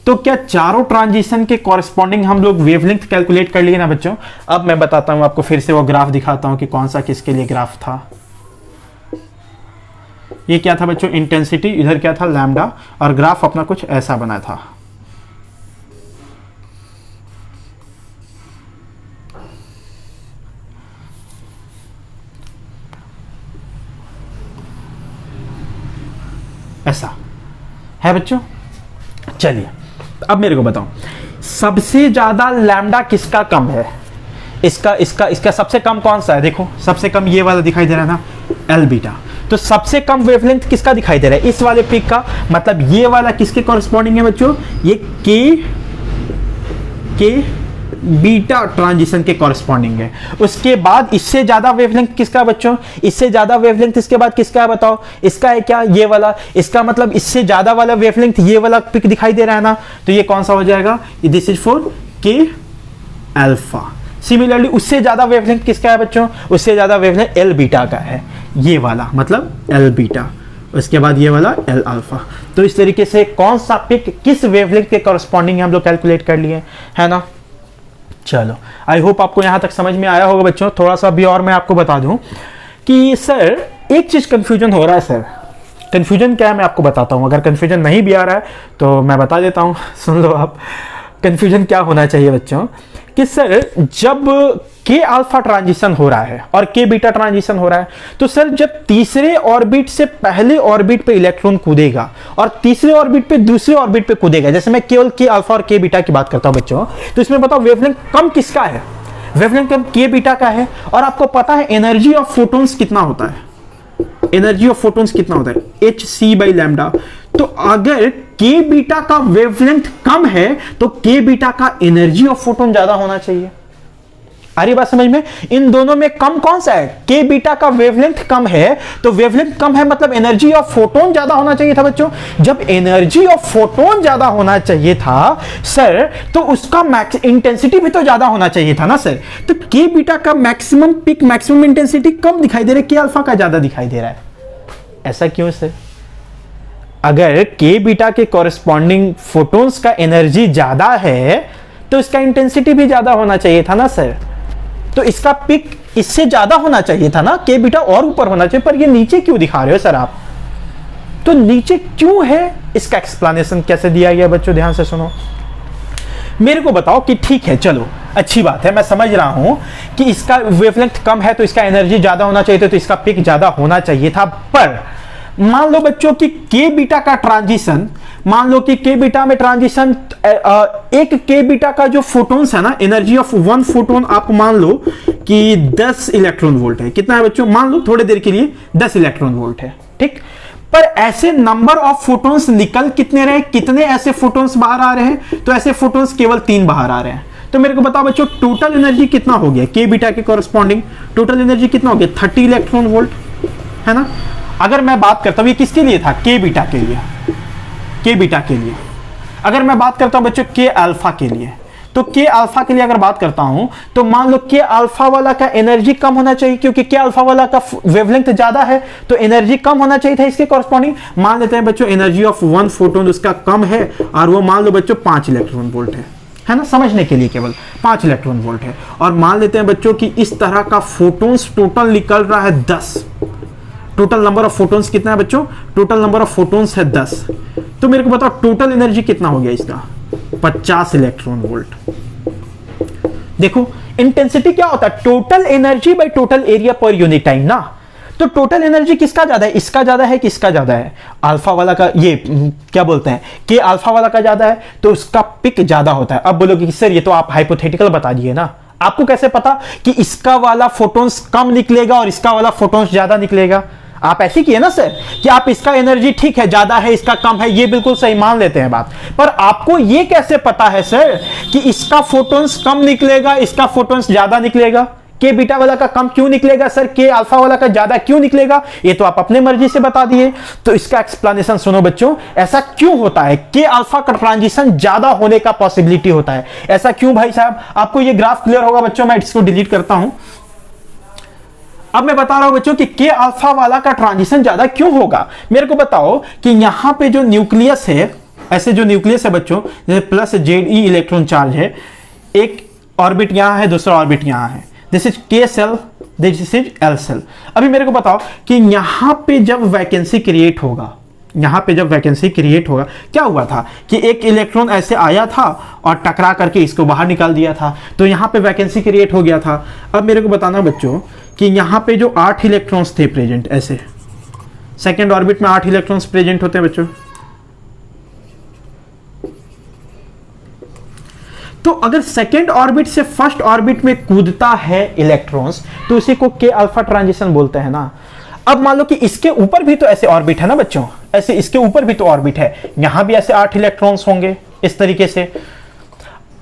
तो क्या चारों ट्रांजिशन के कॉरेस्पॉन्डिंग हम लोग वेवलेंथ कैलकुलेट कर लिए ना बच्चों। अब मैं बताता हूं आपको, फिर से वो ग्राफ दिखाता हूं कि कौन सा किसके लिए ग्राफ था। ये क्या था बच्चों, इंटेंसिटी, इधर क्या था लैम्डा, और ग्राफ अपना कुछ ऐसा बना था। ऐसा है बच्चों। चलिए अब मेरे को बताओ सबसे ज्यादा लैम्डा किसका कम है, इसका सबसे कम कौन सा है। देखो सबसे कम ये वाला दिखाई दे रहा है ना, एल बीटा। तो सबसे कम वेवलेंथ किसका दिखाई दे रहा है, इस वाले पिक का, मतलब ये वाला किसके कॉरेस्पॉन्डिंग है बच्चों, ये के बीटा ट्रांजिशन के कॉरेस्पॉन्डिंग है। उसके बाद इससे ज्यादा वेवलेंथ किसका है बच्चों, इससे ज्यादा वेवलेंथ इसके बाद किसका है बताओ, इसका है क्या, ये वाला। इसका मतलब इससे ज्यादा वाला वेवलेंथ ये वाला पिक दिखाई दे रहा है ना, तो ये कौन सा हो जाएगा, दिस इज फॉर के अल्फा। सिमिलरली उससे ज्यादा वेवलेंथ किसका है बच्चों, उससे ज्यादा वेवलेंथ एल बीटा का है, ये वाला मतलब एल बीटा। उसके बाद ये वाला एल अल्फा। तो इस तरीके से कौन सा पिक किस वेवलेंथ के कॉरेस्पॉन्डिंग हम लोग कैलकुलेट कर लिए, है ना। चलो आई होप आपको यहां तक समझ में आया होगा बच्चों। थोड़ा सा भी और मैं आपको बता दूं कि सर एक चीज कंफ्यूजन हो रहा है। सर कंफ्यूजन क्या है मैं आपको बताता हूं, अगर कंफ्यूजन नहीं भी आ रहा है तो मैं बता देता हूं, सुन लो आप। कंफ्यूजन क्या होना चाहिए बच्चों कि सर जब के अल्फा ट्रांजिशन हो रहा है और के बीटा ट्रांजिशन हो रहा है, तो सर जब तीसरे ऑर्बिट से पहले ऑर्बिट पे इलेक्ट्रॉन कूदेगा और तीसरे ऑर्बिट पे दूसरे ऑर्बिट पे कूदेगा, जैसे मैं केवल के अल्फा और के बीटा की बात करता हूं बच्चों, तो इसमें बताओ वेवलेंथ कम किसका है, वेवलेंथ कम के बीटा का है। और आपको पता है एनर्जी ऑफ फोटॉन्स कितना होता है, एनर्जी ऑफ फोटॉन्स कितना होता है, hc बाई लैम्डा। तो अगर के बीटा का वेवलेंथ कम है तो के बीटा का एनर्जी ऑफ फोटोन ज्यादा होना चाहिए, आ रही बात समझ में? इन दोनों में कम कौन सा है? के बीटा का वेवलेंथ कम है, तो वेवलेंथ कम है मतलब एनर्जी ऑफ फोटोन ज्यादा होना चाहिए था बच्चों। जब एनर्जी ऑफ फोटोन ज्यादा होना चाहिए था सर, तो उसका इंटेंसिटी भी तो ज्यादा होना चाहिए था ना सर। तो के बीटा का मैक्सिमम पिक, मैक्सिमम इंटेंसिटी कम दिखाई दे रहा है, के अल्फा का ज्यादा दिखाई दे रहा है। ऐसा क्यों सर? अगर के बीटा के कॉरेस्पॉन्डिंग फोटोन्स का एनर्जी ज्यादा है तो इसका इंटेंसिटी भी ज्यादा होना चाहिए था ना सर। तो इसका पिक इससे ज्यादा होना चाहिए था ना, के बीटा और ऊपर होना चाहिए, पर ये नीचे क्यों दिखा रहे हो सर आप? तो नीचे क्यों है, इसका एक्सप्लेनेशन कैसे दिया गया बच्चों, ध्यान से सुनो। मेरे को बताओ कि ठीक है, चलो अच्छी बात है, मैं समझ रहा हूं कि इसका वेवलेंथ कम है तो इसका एनर्जी ज्यादा होना चाहिए था, तो इसका पिक ज्यादा होना चाहिए था। पर मान लो बच्चों कि के बीटा का ट्रांजिशन, मान लो कि के बीटा में ट्रांजिशन, एक के बीटा का जो फोटोन्स है ना, एनर्जी ऑफ वन फोटोन आप मान लो कि 10 इलेक्ट्रॉन वोल्ट है। कितना है बच्चों? मान लो थोड़ी देर के लिए 10 इलेक्ट्रॉन वोल्ट है, ठीक। पर ऐसे नंबर ऑफ फोटोन्स निकल कितने रहे, कितने ऐसे फोटोन्स बाहर आ रहे हैं? तो ऐसे फोटोन्स केवल 3 बाहर आ रहे हैं। तो मेरे को बताओ बच्चों, टोटल एनर्जी कितना हो गया के बीटा के कॉरेस्पॉन्डिंग? टोटल एनर्जी कितना हो गया? 30 इलेक्ट्रॉन वोल्ट, है ना। अगर मैं बात करता हूं, ये किसके लिए था? के बीटा के लिए, के बीटा के लिए। अगर मैं बात करता हूं बच्चों के अल्फा के लिए, तो के अल्फा के लिए अगर बात करता हूं तो मान लो के अल्फा वाला का एनर्जी कम होना चाहिए, क्योंकि के अल्फा वाला का वेवलेंथ ज्यादा है तो एनर्जी कम होना चाहिए था इसके कॉरेस्पॉन्डिंग। मान लेते हैं बच्चों एनर्जी ऑफ वन फोटोन उसका कम है, और वो मान लो बच्चों 5 इलेक्ट्रॉन वोल्ट है ना, समझने के लिए केवल 5 इलेक्ट्रॉन वोल्ट है। और मान लेते हैं बच्चों कि इस तरह का फोटोन्स टोटल निकल रहा है 10। टोटल नंबर ऑफ फोटोन्स कितना है बच्चों? टोटल नंबर ऑफ फोटोन्स है 10। तो मेरे को बताओ टोटल एनर्जी कितना हो गया इसका? 50 इलेक्ट्रॉन वोल्ट। देखो इंटेंसिटी क्या होता है? Total energy by total area per unit time ना। तो टोटल एनर्जी किसका ज्यादा है? इसका ज्यादा है, किसका ज्यादा है? अल्फा वाला का, ये क्या बोलते हैं, के अल्फा वाला का ज्यादा है, तो उसका पिक ज्यादा होता है। अब बोलोगे कि सर ये तो आप हाइपोथेटिकल बता दिए ना, आपको कैसे पता कि इसका वाला फोटोन्स कम निकलेगा और इसका वाला फोटोन्स ज्यादा निकलेगा? आप ऐसे किए ना सर कि आप इसका एनर्जी ठीक है ज्यादा है, इसका कम है, ये बिल्कुल सही मान लेते हैं बात, पर आपको ये कैसे पता है सर कि इसका फोटोन्स कम निकलेगा, इसका फोटोन्स ज्यादा निकलेगा? के बीटा वाला का कम क्यों निकलेगा सर, के अल्फा वाला का ज्यादा क्यों निकलेगा? ये तो आप अपने मर्जी से बता दिए। तो इसका एक्सप्लेनेशन सुनो बच्चों, ऐसा क्यों होता है? के अल्फा का ट्रांजिशन ज्यादा होने का पॉसिबिलिटी होता है। ऐसा क्यों भाई साहब? आपको ये ग्राफ क्लियर होगा बच्चों, मैं इसको डिलीट करता हूं। अब मैं बता रहा हूं बच्चों कि के अल्फा वाला का ट्रांजिशन ज्यादा क्यों होगा। मेरे को बताओ कि यहां पे जो न्यूक्लियस है, ऐसे जो न्यूक्लियस है बच्चों, जैसे प्लस Ze इलेक्ट्रॉन चार्ज है, एक ऑर्बिट यहां है, दूसरा ऑर्बिट यहां है, this is K shell, this is L shell. अभी मेरे को बताओ कि यहां पे जब वैकेंसी क्रिएट होगा, यहां पे जब वैकेंसी क्रिएट होगा, क्या हुआ था कि एक इलेक्ट्रॉन ऐसे आया था और टकरा करके इसको बाहर निकाल दिया था, तो यहां पे वैकेंसी क्रिएट हो गया था। अब मेरे को बताना बच्चों कि यहां पे जो 8 इलेक्ट्रॉन्स थे प्रेजेंट, ऐसे सेकेंड ऑर्बिट में 8 इलेक्ट्रॉन्स प्रेजेंट होते हैं बच्चों। तो अगर सेकेंड ऑर्बिट से फर्स्ट ऑर्बिट में कूदता है इलेक्ट्रॉन्स, तो उसी को के अल्फा ट्रांजिशन बोलते हैं ना। अब मान लो कि इसके ऊपर भी तो ऐसे ऑर्बिट है ना बच्चों, ऐसे इसके ऊपर भी तो ऑर्बिट है, यहां भी ऐसे 8 इलेक्ट्रॉन्स होंगे इस तरीके से।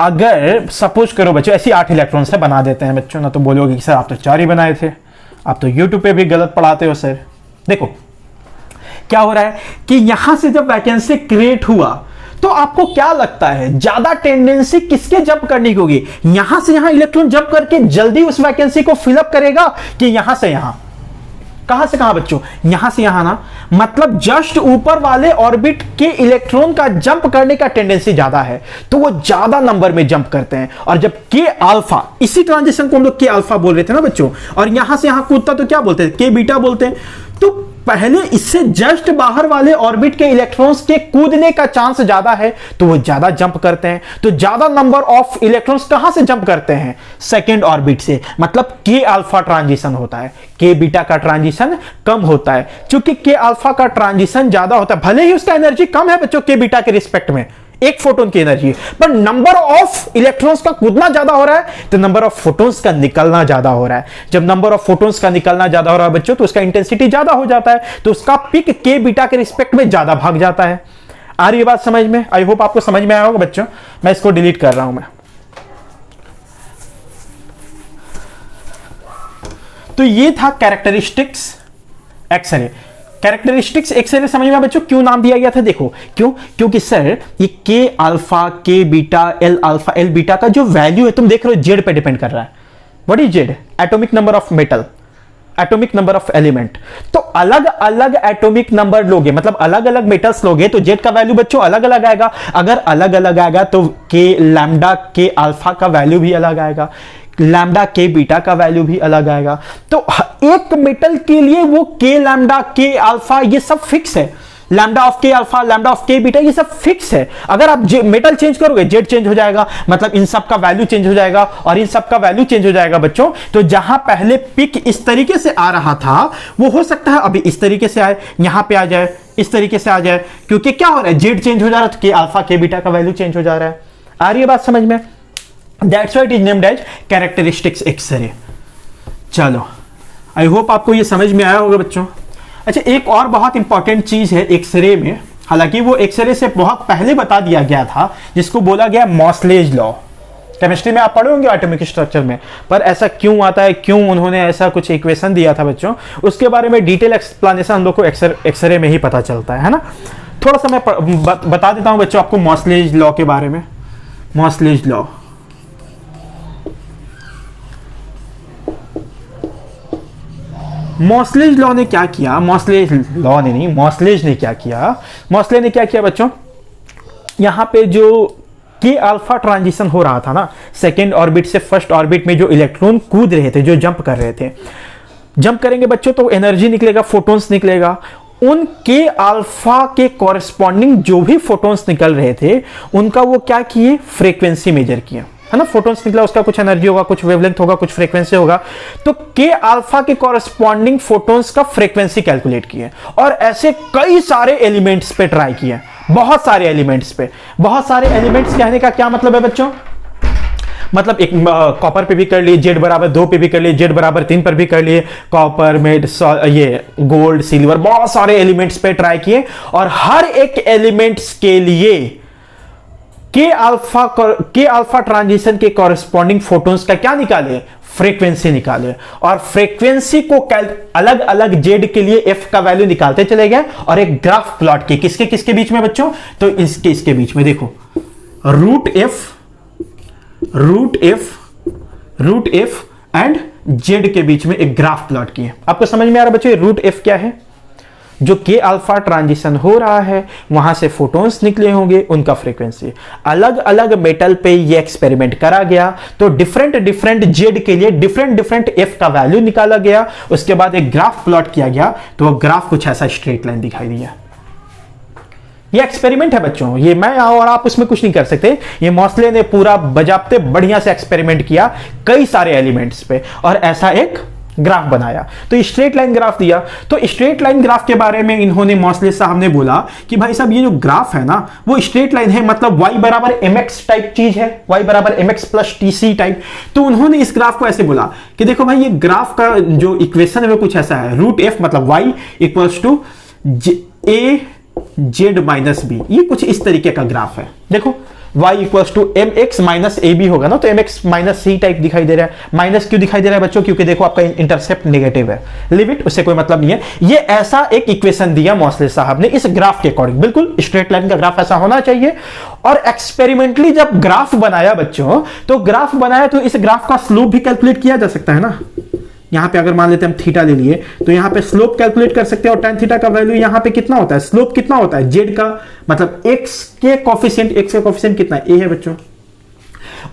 अगर सपोज करो बच्चों ऐसी 8 इलेक्ट्रॉन्स से बना देते हैं बच्चों ना, तो बोलोगे कि सर आप तो 4 ही बनाए थे, आप तो यूट्यूब पे भी गलत पढ़ाते हो सर। देखो क्या हो रहा है कि यहां से जब वैकेंसी क्रिएट हुआ तो आपको क्या लगता है ज्यादा टेंडेंसी किसके जंप करने की होगी? यहां से यहां इलेक्ट्रॉन जंप करके जल्दी उस वैकेंसी को फिलअप करेगा कि यहां से यहां? कहां से कहां बच्चों? यहां से यहां ना, मतलब जस्ट ऊपर वाले ऑर्बिट के इलेक्ट्रॉन का जंप करने का टेंडेंसी ज्यादा है, तो वो ज्यादा नंबर में जंप करते हैं। और जब के अल्फा, इसी ट्रांजिशन को हम लोग के अल्फा बोल रहे थे ना बच्चों, और यहां से यहां कूदता तो क्या बोलते हैं? के बीटा बोलते हैं। तो पहले इससे जस्ट बाहर वाले ऑर्बिट के इलेक्ट्रॉन्स के कूदने का चांस ज्यादा है, तो वो ज्यादा जंप करते हैं। तो ज्यादा नंबर ऑफ इलेक्ट्रॉन्स कहां से जंप करते हैं? सेकेंड ऑर्बिट से, मतलब के अल्फा ट्रांजिशन होता है, के बीटा का ट्रांजिशन कम होता है। क्योंकि के अल्फा का ट्रांजिशन ज्यादा होता है, भले ही उसका एनर्जी कम है बच्चों के बीटा के रिस्पेक्ट में, एक फोटोन की एनर्जी, पर नंबर ऑफ इलेक्ट्रॉन्स का कूदना ज्यादा हो रहा है, तो नंबर ऑफ फोटोन्स का निकलना ज्यादा हो रहा है। जब नंबर ऑफ फोटोन्स का निकलना ज्यादा हो रहा है बच्चों, तो उसका इंटेंसिटी ज्यादा हो जाता है, तो उसका पिक के बीटा के रिस्पेक्ट में ज्यादा भाग जाता है। आ रही बात समझ में? आई होप आपको समझ में आया होगा बच्चों। मैं इसको डिलीट कर रहा हूं मैं। तो ये था कैरेक्टरिस्टिक्स एक्सरे। कैरेक्टरिस्टिक्स एक्सरे समझ में बच्चों क्यों नाम दिया गया था? देखो क्यों, क्योंकि सर ये के अल्फा, के beta, L alpha, L beta का जो वैल्यू है तुम देख रहे हो जेड पे डिपेंड कर रहा है। What is Z? Atomic number of metal, atomic number of element. तो अलग अलग एटॉमिक नंबर लोगे, मतलब अलग अलग मेटल्स लोगे, तो जेड का वैल्यू बच्चों अलग अलग आएगा। अगर अलग अलग आएगा तो के लैम्डा के अल्फा का वैल्यू भी अलग आएगा, लैम्डा के बीटा का वैल्यू भी अलग आएगा। तो एक मेटल के लिए वो के लैम्डा के अल्फा ये सब फिक्स है, लैम्डा ऑफ के अल्फा, लैम्डा ऑफ के बीटा ये सब फिक्स है। अगर आप मेटल चेंज करोगे जेड चेंज हो जाएगा, मतलब इन सब का वैल्यू चेंज हो जाएगा और इन सब का वैल्यू चेंज हो जाएगा बच्चों। तो जहां पहले पिक इस तरीके से आ रहा था वो हो सकता है अभी इस तरीके से आए, यहां पे आ जाए, इस तरीके से आ जाए, क्योंकि क्या हो रहा है जेड चेंज हो जा रहा है तो के अल्फा के बीटा का वैल्यू चेंज हो जा रहा है। आ रही है बात समझ में? That's why it is named as characteristics X-ray. चलो आई होप आपको ये समझ में आया होगा बच्चों। अच्छा एक और बहुत इंपॉर्टेंट चीज है एक्सरे में, हालांकि वो एक्सरे से बहुत पहले बता दिया गया था, जिसको बोला गया मॉसलेज लॉ। केमिस्ट्री में आप पढ़े होंगे एटॉमिक स्ट्रक्चर में, पर ऐसा क्यों आता है, क्यों उन्होंने ऐसा कुछ इक्वेशन दिया था बच्चों, उसके बारे में डिटेल एक्सप्लेनेशन हम लोग को एक्सरे में ही पता चलता है ना। थोड़ा सा मैं बता देता हूं बच्चों आपको मॉसलेज लॉ के बारे में। मॉसलेज लॉ, मॉसलेज लॉ ने क्या किया, मॉसलेज लॉ ने नहीं, मॉसलेज ने क्या किया, मॉसले ने क्या किया बच्चों, यहां पे जो के अल्फा ट्रांजिशन हो रहा था ना, सेकेंड ऑर्बिट से फर्स्ट ऑर्बिट में जो इलेक्ट्रॉन कूद रहे थे, जो जंप कर रहे थे, जंप करेंगे बच्चों तो एनर्जी निकलेगा, फोटोन्स निकलेगा। उन के अल्फा के कॉरेस्पॉन्डिंग जो भी फोटोन्स निकल रहे थे उनका वो क्या किए, फ्रीक्वेंसी मेजर किया, है ना। फोटोन्स निकला, उसका कुछ एनर्जी होगा, कुछ वेवलेंथ होगा, कुछ फ्रीक्वेंसी होगा, तो के अल्फा के कॉरेस्पॉन्डिंग फोटोन्स का फ्रीक्वेंसी कैलकुलेट किए और ऐसे कई सारे एलिमेंट्स पे ट्राई किए, बहुत सारे एलिमेंट्स पे। बहुत सारे एलिमेंट्स कहने का क्या मतलब है बच्चों, मतलब एक कॉपर पे भी कर लिए, जेड बराबर 2 पे भी कर लिए, जेड बराबर 3 पर भी कर लिए, कॉपर में ये गोल्ड सिल्वर, बहुत सारे एलिमेंट्स पे ट्राई किए और हर एक एलिमेंट्स के लिए के अल्फा ट्रांजिशन के कॉरेस्पॉन्डिंग फोटोन्स का क्या निकाले, फ्रीक्वेंसी निकाले। और फ्रीक्वेंसी को अलग अलग जेड के लिए एफ का वैल्यू निकालते चले गए और एक ग्राफ प्लॉट किए, किसके किसके बीच में बच्चों, तो इसके बीच में देखो, रूट एफ एंड जेड के बीच में एक ग्राफ प्लॉट किए। आपको समझ में आ रहा है बच्चों रूट एफ क्या है? जो के अल्फा ट्रांजिशन हो रहा है वहां से फोटॉन्स निकले होंगे, उनका फ्रीक्वेंसी। अलग अलग मेटल पे ये एक्सपेरिमेंट करा गया, तो डिफरेंट जेड के लिए डिफरेंट एफ का वैल्यू निकाला गया। उसके बाद एक ग्राफ प्लॉट किया गया, तो वो ग्राफ कुछ ऐसा स्ट्रेट लाइन दिखाई दिया। ये एक्सपेरिमेंट है बच्चों, ये मैं और आप उसमें कुछ नहीं कर सकते। ये मॉसले ने पूरा बजाबते बढ़िया से एक्सपेरिमेंट किया कई सारे एलिमेंट्स पे और ऐसा एक ग्राफ बनाया, तो स्ट्रेट लाइन ग्राफ दिया। तो स्ट्रेट लाइन ग्राफ के बारे में इन्होंने मॉसले साहब ने बोला कि भाई साहब ये जो ग्राफ है ना वो स्ट्रेट लाइन है, मतलब y बराबर mx टाइप चीज है, y बराबर mx प्लस tc टाइप। तो उन्होंने इस ग्राफ को ऐसे बोला कि देखो भाई ये ग्राफ का जो इक्वेशन है वो कुछ ऐसा है, रूट एफ मतलब y equals to a z minus b, ये कुछ इस तरीके का ग्राफ है। देखो y equals to m x minus a b होगा ना, तो m x minus c type दिखाई दे रहा है। माइनस क्यों दिखाई दे रहा है बच्चों, क्योंकि देखो आपका इंटरसेप्ट नेगेटिव है, लिमिट उससे कोई मतलब नहीं है। ये ऐसा एक इक्वेशन दिया मॉसले साहब ने इस ग्राफ के अकॉर्डिंग, बिल्कुल स्ट्रेट लाइन का ग्राफ ऐसा होना चाहिए। और एक्सपेरिमेंटली जब ग्राफ बनाया बच्चों, तो ग्राफ बनाया तो इस ग्राफ का स्लोप भी कैलकुलेट किया जा सकता है ना। यहां पे अगर मान लेते हैं हम थीटा ले लिए, तो यहां पे स्लोप कैलकुलेट कर सकते हैं और tan थीटा का वैल्यू यहां पे कितना होता है, स्लोप कितना होता है, जेड का मतलब x के कोफिशिएंट कितना है, a है बच्चों।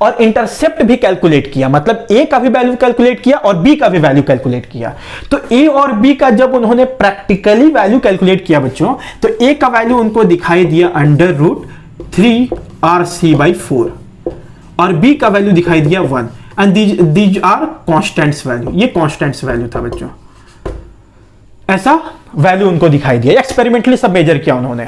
और इंटरसेप्ट भी कैलकुलेट किया, मतलब a का भी वैल्यू कैलकुलेट किया और b का भी वैल्यू कैलकुलेट किया। तो a और b का जब उन्होंने प्रैक्टिकली वैल्यू कैलकुलेट किया बच्चों, तो a का वैल्यू उनको दिखाई दिया अंडर रूट 3rc/4 और b का वैल्यू दिखाई दिया 1 and these are constants value, ये कॉन्स्टेंट्स वैल्यू था बच्चों। ऐसा वैल्यू उनको दिखाई दिया, एक्सपेरिमेंटली सब मेजर किया उन्होंने।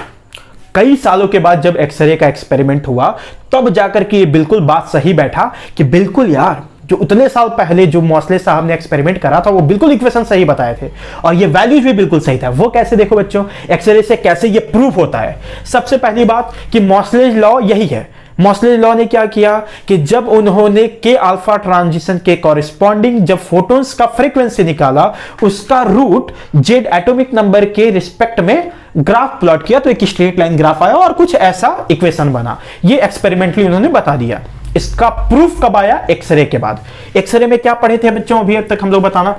कई सालों के बाद जब एक्सरे का एक्सपेरिमेंट हुआ तब जाकर के ये बिल्कुल बात सही बैठा कि बिल्कुल यार जो उतने साल पहले जो मॉसले साहब ने एक्सपेरिमेंट करा था वो बिल्कुल इक्वेशन सही बताए थे और ये वैल्यूज भी बिल्कुल सही था। वो कैसे, देखो बच्चों एक्सरे से कैसे ये प्रूफ होता है। सबसे पहली बात कि मॉसलेज लॉ यही है, मॉसले लॉ ने क्या किया कि जब उन्होंने के अल्फा ट्रांजिशन के कॉरेस्पॉन्डिंग जब फोटॉन्स का फ्रीक्वेंसी निकाला, उसका रूट जेड एटॉमिक नंबर के रिस्पेक्ट में ग्राफ प्लॉट किया, तो एक स्ट्रेट लाइन ग्राफ आया और कुछ ऐसा इक्वेशन बना। ये एक्सपेरिमेंटली उन्होंने बता दिया। इसका प्रूफ कब आया? एक्सरे के बाद। एक्सरे में क्या पढ़े थे बच्चों अभी अब तक हम लोग बताना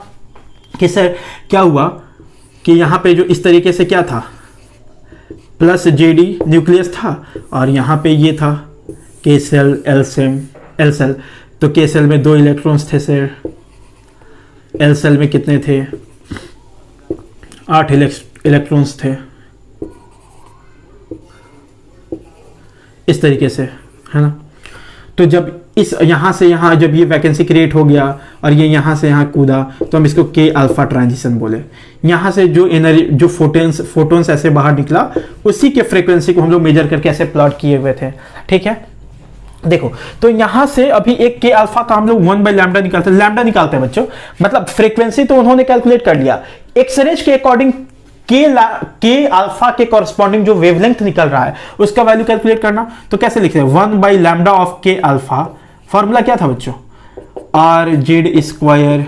कि सर क्या हुआ कि यहां पे जो इस तरीके से क्या था, प्लस जेडी न्यूक्लियस था और यहां पे ये था के सेल एल सेल। तो के सेल में 2 इलेक्ट्रॉन्स थे सर, एल सेल में कितने थे? 8 इलेक्ट्रॉन्स थे, इस तरीके से, है ना। तो जब इस यहां से यहां जब ये वैकेंसी क्रिएट हो गया और ये यहां से यहां कूदा, तो हम इसको के अल्फा ट्रांजिशन बोले। यहां से जो एनर्जी जो फोटोन्स ऐसे बाहर निकला, उसी के फ्रीक्वेंसी को हम लोग मेजर करके ऐसे प्लॉट किए हुए थे, ठीक है। देखो तो यहां से अभी एक के अल्फा का हम लोग 1/λ निकालते हैं बच्चों, मतलब फ्रीक्वेंसी तो उन्होंने कैलकुलेट कर लिया। एक्सरेज के अकॉर्डिंग के अल्फा के कॉरेस्पॉन्डिंग जो वेवलेंथ निकल रहा है उसका वैल्यू कैलकुलेट करना, तो कैसे लिखते हैं? 1/λ ऑफ के अल्फा। फॉर्मूला क्या था बच्चों? Are Z square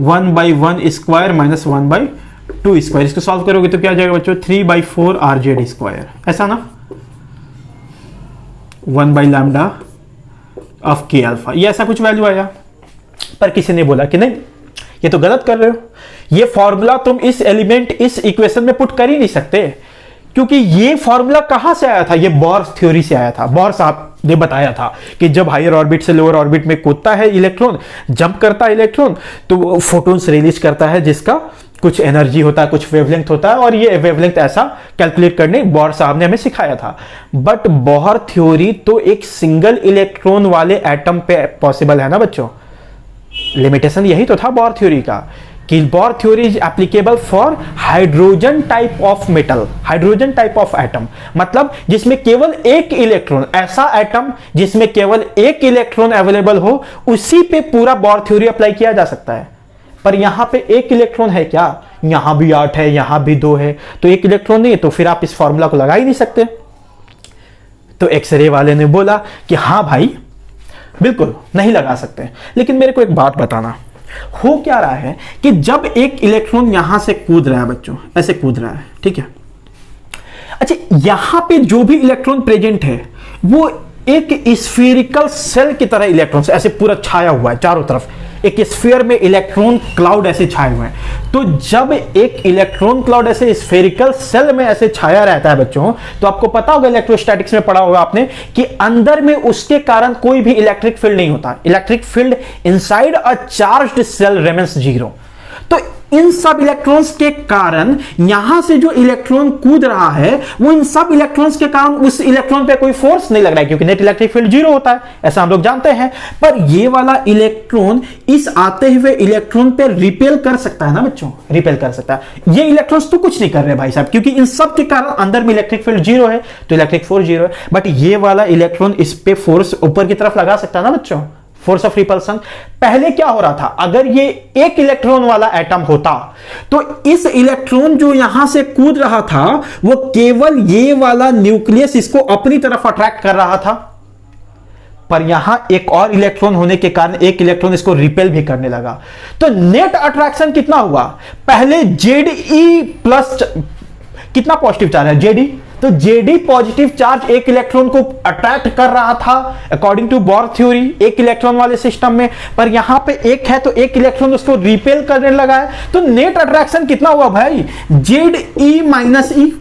1/1 square minus 1/2 square. इसको सॉल्व करोगे तो क्या आ जाएगा बच्चों? 3/4 आर जेड स्क्वायर, ऐसा ना, 1/λ ऑफ के अल्फा, ये ऐसा कुछ वैल्यू आया। पर किसी ने बोला कि नहीं ये तो गलत कर रहे हो, ये फॉर्मूला तुम इस एलिमेंट इस इक्वेशन में पुट कर ही नहीं सकते, क्योंकि ये फॉर्मूला कहां से आया था? ये बोर थ्योरी से आया था। बोर साहब ने बताया था कि जब हायर ऑर्बिट से लोअर ऑर्बिट में कूदता है इलेक्ट्रॉन, जंप करता है इलेक्ट्रॉन, तो फोटॉन्स रिलीज करता है जिसका कुछ एनर्जी होता है, कुछ वेवलेंथ होता है, और ये वेवलेंथ ऐसा कैलकुलेट करने बोर साहब ने हमें सिखाया था। बट बोर थ्योरी तो एक सिंगल इलेक्ट्रॉन वाले एटम पे पॉसिबल है ना बच्चों। लिमिटेशन यही तो था बोर थ्योरी का, कि bore theory is applicable for hydrogen type of metal, hydrogen type of atom, मतलब जिसमें केवल एक इलेक्ट्रॉन, ऐसा एटम जिसमें केवल एक इलेक्ट्रॉन अवेलेबल हो, उसी पे पूरा बोर थ्योरी अप्लाई किया जा सकता है। पर यहां पे एक इलेक्ट्रॉन है क्या? यहां भी 8 है, यहां भी 2 है, तो एक इलेक्ट्रॉन नहीं है, तो फिर आप इस फॉर्मूला को लगा ही नहीं सकते। तो एक्सरे वाले ने बोला कि हां भाई बिल्कुल नहीं लगा सकते, लेकिन मेरे को एक बात बताना, हो क्या रहा है कि जब एक इलेक्ट्रॉन यहां से कूद रहा है बच्चों, ऐसे कूद रहा है, ठीक है। अच्छा, यहां पे जो भी इलेक्ट्रॉन प्रेजेंट है वो एक स्फीरिकल सेल की तरह इलेक्ट्रॉन ऐसे पूरा छाया हुआ है चारों तरफ, एक स्फीयर में इलेक्ट्रॉन क्लाउड ऐसे छाए हुए हैं। तो जब एक इलेक्ट्रॉन क्लाउड ऐसे स्फेरिकल सेल में ऐसे छाया रहता है बच्चों, तो आपको पता होगा, इलेक्ट्रोस्टैटिक्स में पढ़ा होगा आपने, कि अंदर में उसके कारण कोई भी इलेक्ट्रिक फील्ड नहीं होता। Electric field inside a charged cell remains 0। तो इन सब इलेक्ट्रॉन्स के कारण यहां से जो इलेक्ट्रॉन कूद रहा है, वो इन सब इलेक्ट्रॉन्स के कारण उस इलेक्ट्रॉन पे कोई फोर्स नहीं लग रहा है, क्योंकि नेट इलेक्ट्रिक फील्ड 0 होता है, ऐसा हम लोग जानते हैं। पर ये वाला इलेक्ट्रॉन इस आते हुए इलेक्ट्रॉन पे रिपेल कर सकता है ना बच्चों, रिपेल कर सकता है। ये इलेक्ट्रॉन्स तो कुछ नहीं कर रहे भाई साहब, क्योंकि इन सब के कारण अंदर में इलेक्ट्रिक फील्ड 0 है, तो इलेक्ट्रिक फोर्स 0 है। बट ये वाला इलेक्ट्रॉन इस पे फोर्स ऊपर की तरफ लगा सकता है ना बच्चों, फोर्स ऑफ रिपल्सन। पहले क्या हो रहा था, अगर ये एक इलेक्ट्रॉन वाला एटम होता, तो इस इलेक्ट्रॉन जो यहां से कूद रहा था, वो केवल ये वाला न्यूक्लियस इसको अपनी तरफ अट्रैक्ट कर रहा था। पर यहां एक और इलेक्ट्रॉन होने के कारण एक इलेक्ट्रॉन इसको रिपेल भी करने लगा। तो नेट अट्रैक्शन कितना हुआ? पहले Ze प्लस कितना पॉजिटिव चार्ज है, Jd, तो Jd पॉजिटिव चार्ज एक इलेक्ट्रॉन को अट्रैक्ट कर रहा था अकॉर्डिंग टू बोर थ्योरी, एक इलेक्ट्रॉन वाले सिस्टम में। पर यहां पे एक है तो एक इलेक्ट्रॉन उसको रिपेल करने लगा है। तो नेट अट्रैक्शन कितना हुआ भाई? Ze माइनस ई,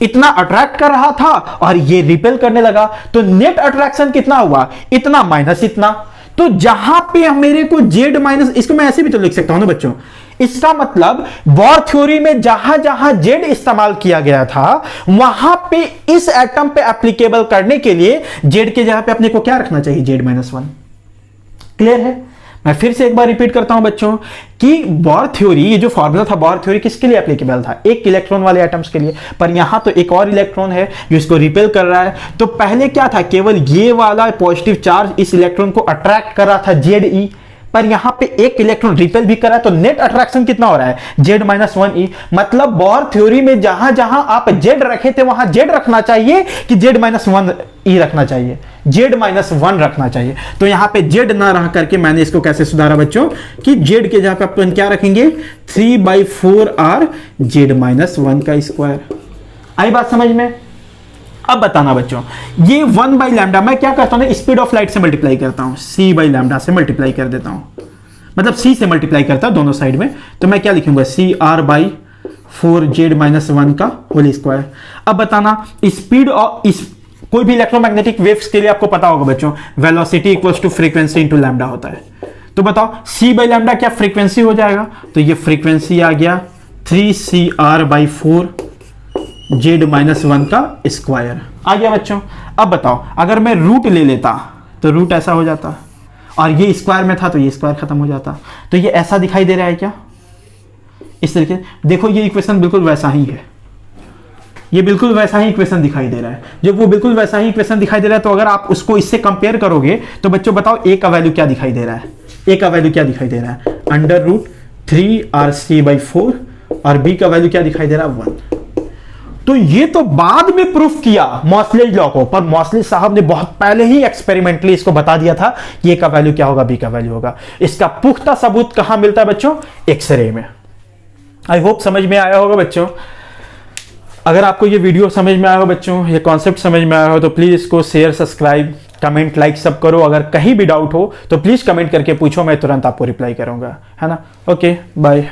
इतना अट्रैक्ट कर रहा था और ये रिपेल करने लगा, तो नेट अट्रैक्शन कितना हुआ? इतना माइनस इतना। तो जहां पे मेरे को Z माइनस, इसको मैं ऐसे भी तो लिख सकता हूं ना बच्चों, इसका मतलब बोर थ्योरी में जहां जहां Z इस्तेमाल किया गया था, वहां पे इस एटम पे एप्लीकेबल करने के लिए Z के जगह पे अपने को क्या रखना चाहिए? Z-1। क्लियर है? मैं फिर से एक बार रिपीट करता हूं बच्चों कि बोर थ्योरी, ये जो फॉर्मूला था बोर थ्योरी किसके लिए एप्लीकेबल था? एक इलेक्ट्रॉन वाले एटम्स के लिए। पर यहां तो एक और इलेक्ट्रॉन है जो इसको रिपेल कर रहा है। तो पहले क्या था, केवल ये वाला पॉजिटिव चार्ज इस इलेक्ट्रॉन को अट्रैक्ट कर रहा था Ze, पर यहां पे एक इलेक्ट्रॉन रिपेल भी कर रहा है, तो नेट अट्रैक्शन कितना हो रहा है, Z-1e। मतलब बोर थ्योरी में जहां जहां आप Z रखे थे वहां Z रखना चाहिए कि Z-1e रखना चाहिए, Z-1 रखना चाहिए। तो यहां पे Z ना रह करके मैंने इसको कैसे सुधारा बच्चों कि Z के जगह पे अपन क्या रखेंगे, 3/4R Z-1 का स्क्वायर। आई बात समझ में? अब बताना बच्चों, ये 1/λ मैं क्या करता हूं ना, स्पीड ऑफ लाइट से मल्टीप्लाई करता हूं, c/λ से मल्टीप्लाई कर देता हूं, मतलब c से मल्टीप्लाई करता हूं दोनों साइड में। तो मैं क्या लिखूंगा, CR/4 Z-1 का होल स्क्वायर। अब बताना स्पीड ऑफ इस कोई भी इलेक्ट्रोमैग्नेटिक वेव्स के लिए आपको पता होगा बच्चों, velocity equals to frequency into lambda होता है। तो बताओ c/λ क्या फ्रीक्वेंसी हो जाएगा, तो ये फ्रीक्वेंसी आ गया 3CR/4 Z-1 का स्क्वायर आ गया बच्चों। अब बताओ अगर मैं रूट ले लेता तो रूट ऐसा हो जाता, और ये स्क्वायर में था तो ये स्क्वायर खत्म हो जाता। तो ये ऐसा दिखाई दे रहा है क्या, इस तरीके देखो, ये इक्वेशन बिल्कुल वैसा ही है, ये बिल्कुल वैसा ही इक्वेशन दिखाई दे रहा है। जब वो बिल्कुल वैसा ही इक्वेशन दिखाई दे रहा है तो अगर आप उसको इससे कंपेयर करोगे तो बच्चों बताओ a का वैल्यू क्या दिखाई दे रहा है, a का वैल्यू क्या दिखाई दे रहा है, √3RC/4, और b का वैल्यू क्या दिखाई दे रहा है, 1। तो ये तो बाद में प्रूफ किया मॉसलेज लॉ को, पर मॉसलेज साहब ने बहुत पहले ही एक्सपेरिमेंटली इसको बता दिया था कि a का वैल्यू क्या होगा, b का वैल्यू होगा। इसका पुख्ता सबूत कहां मिलता है बच्चों, एक्सरे में। आई होप समझ में आया होगा बच्चों। अगर आपको ये वीडियो समझ में आया हो बच्चों, ये कॉन्सेप्ट समझ में आया हो, तो प्लीज इसको शेयर, सब्सक्राइब, कमेंट, लाइक सब करो। अगर कहीं भी डाउट हो तो प्लीज कमेंट करके पूछो, मैं तुरंत आपको रिप्लाई करूंगा, है ना। Okay, bye.